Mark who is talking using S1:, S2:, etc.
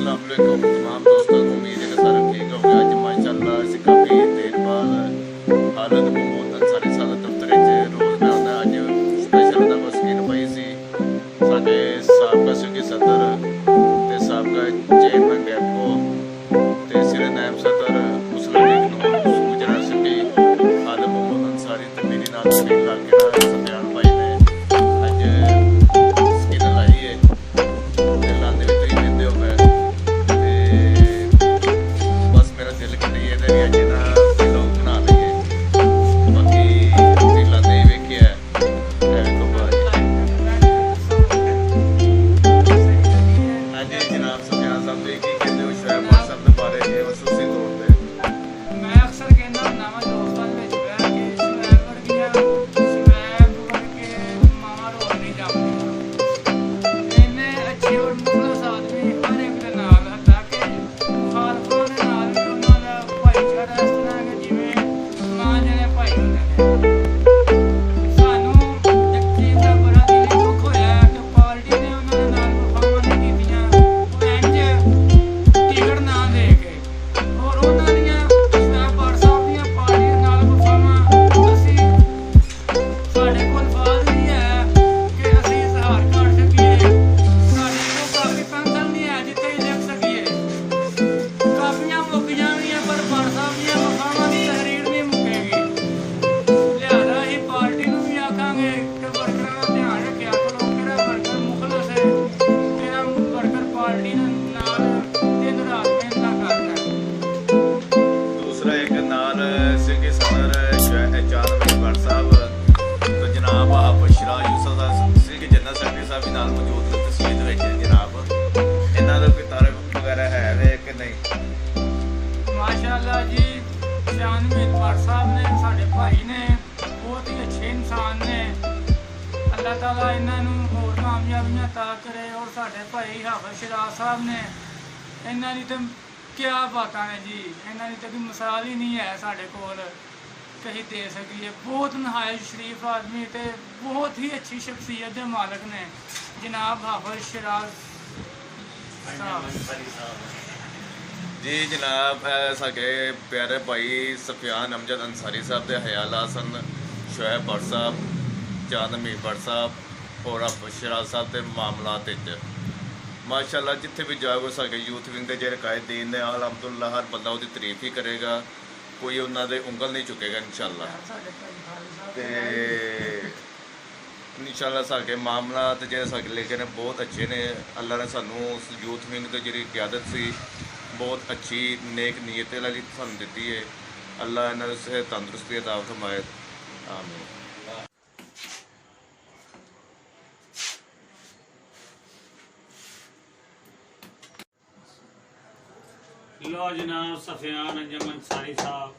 S1: अस्सलाम वालेकुम तमाम दोस्तों को। उम्मीद है कि सारा ठीक हो गया। आज माशाअल्लाह से काफ़ी देर बाद हालत बहुत अंसारी साल दफ्तर रोज़ में आता है। अज स्पेशल का स्कीन पई सी साडे साबका सिटी सदर ते साबका चेयरमैन गैपको ते सिरे नायब सदर मुस्लिम लीग नून गुजरात सिटी हालत मोहम्मद अंसारी ते मेरी नाल स्कीन ला के ना सफियान भाई ने अज स्कीन लाई है ते लांदे भी तुसीं वेंदे हो गए। बस मेरा दिल करी है ते अज ना लोग बना लईए। बाकी रीलां नहीं वेखिया तो हाँ जी जनाब सफियान साहब की कहते हो शोएब साहब के बारे में खसूसी तौर पर
S2: मैं अक्सर कहना होना वा दोस्तां दे विच बैठ के शोएब वर्गियां शोएब वर्गे मावां रोल नहीं जापदियां। इन्ने अच्छे और मुखलस आदमी हर एक दे नाल हत्ता कि मुखालफां दे नाल भी उन्हां दा भाईचारा इस तरह है जिवें मां जने भाई हुंदे ने। सानू एक चीज़ दा बड़ा दिली दुख होया कि पार्टी ने उन्हां दे नाल वफावां नहीं कीतियां। ਉਹ इंज टिकट ना दे के और ਉਹਨਾਂ ਦੀਆਂ ਸ਼ੋएਬ ਸਾਹਿਬ ਦੀਆਂ ਪਾਰਟੀਆਂ ਨਾਲ ਵਫਾਵਾਂ ਅਸੀਂ ਸਾਡੇ ਕੋਲ ਬਾਤ ਨਹੀਂ ਹੈ ਕਿ ਅਸੀਂ ਇਜ਼ਹਾਰ ਕਰ ਸਕੀਏ। ਸਾਡੇ ਕੋਲ ਕਾਫੀ ਪੈਨਸ਼ਨ ਨਹੀਂ ਹੈ ਜਿੱਥੇ ਹੀ ਲਿਖ ਸਕੀਏ। ਕਾਫੀਆਂ ਮੁੱਕ ਜਾਣਗੀਆਂ ਪਰ ਬਾੜ ਸਾਹਿਬ ਦੀਆਂ ਵਫਾਵਾਂ ਦੀ ਤਹਿਰੀਰ ਨਹੀਂ ਮੁੱਕੇਗੀ। ਲਿਹਾਜ਼ਾ ਅਸੀਂ ਪਾਰਟੀ ਨੂੰ ਵੀ ਆਖਾਂਗੇ ਕਿ ਵਰਕਰਾਂ ਦਾ ਧਿਆਨ ਰੱਖਿਆ ਕਰੋ। ਕਿਹੜਾ ਵਰਕਰ ਮੁਖਲਸ ਹੈ, ਕਿਹੜਾ ਵਰਕਰ ਪਾਰਟੀ ਨਾਲ ਦਿਨ ਰਾਤ ਮਿਹਨਤਾਂ ਕਰਦਾ ਹੈ।
S1: दूसरा एक नाल सिटी सदर चांदनी भट्ट साहब तो जनाब आप शरा यूसुफ सिटी जनरल सैकटरी साहब भी नाल मौजूद ने तस्वीर विच जनाब इन्हां दा कोई तारीफ वगैरह है वे कि नहीं।
S2: माशाअल्लाह जी चांदनी भट्ट साहब ने साडे भाई ने बहुत ही अच्छे इंसान ने। अल्लाह ताला इन्हां नूं होर कामयाबियां ता करे और साडे भाई हाफिज शराज साहब ने इन्हां दी ते क्या बातां ने जी। इन्हां दी ते कोई मिसाल ही नहीं है साडे कोल कहीं दे सकीए। बहुत नहायत शरीफ आदमी ते बहुत ही अच्छी शख्सियत के मालक ने जनाब हाफिज शराज साहब।
S1: जी जनाब साडे प्यारे भाई सफियान अमजद अंसारी साहब के हयाल हसन शोएब भट्ट साहब चांदनी भट्ट साहब और हाफिज शराज साहब के मामलात माशाअल्लाह जिथे भी जाओगे साडे यूथ विंग के जो कायदीन ने अलहमदुल्ला हर बंदा उसकी तारीफ ही करेगा, कोई उन्होंने उंगल नहीं चुकेगा इंशाअल्लाह। ते इंशाअल्लाह साडे मामलात जो साडे लेके ने बहुत अच्छे ने। अल्लाह ने सानू उस यूथ विंग की जी क्यादत सी बहुत अच्छी नेक नीयत वाली सानू दी है। अल्लाह इन्होंने सेहत तंदुरुस्ती अता फरमाए आमीन।
S3: लो जनाब सफियान अंजम अंसारी साहब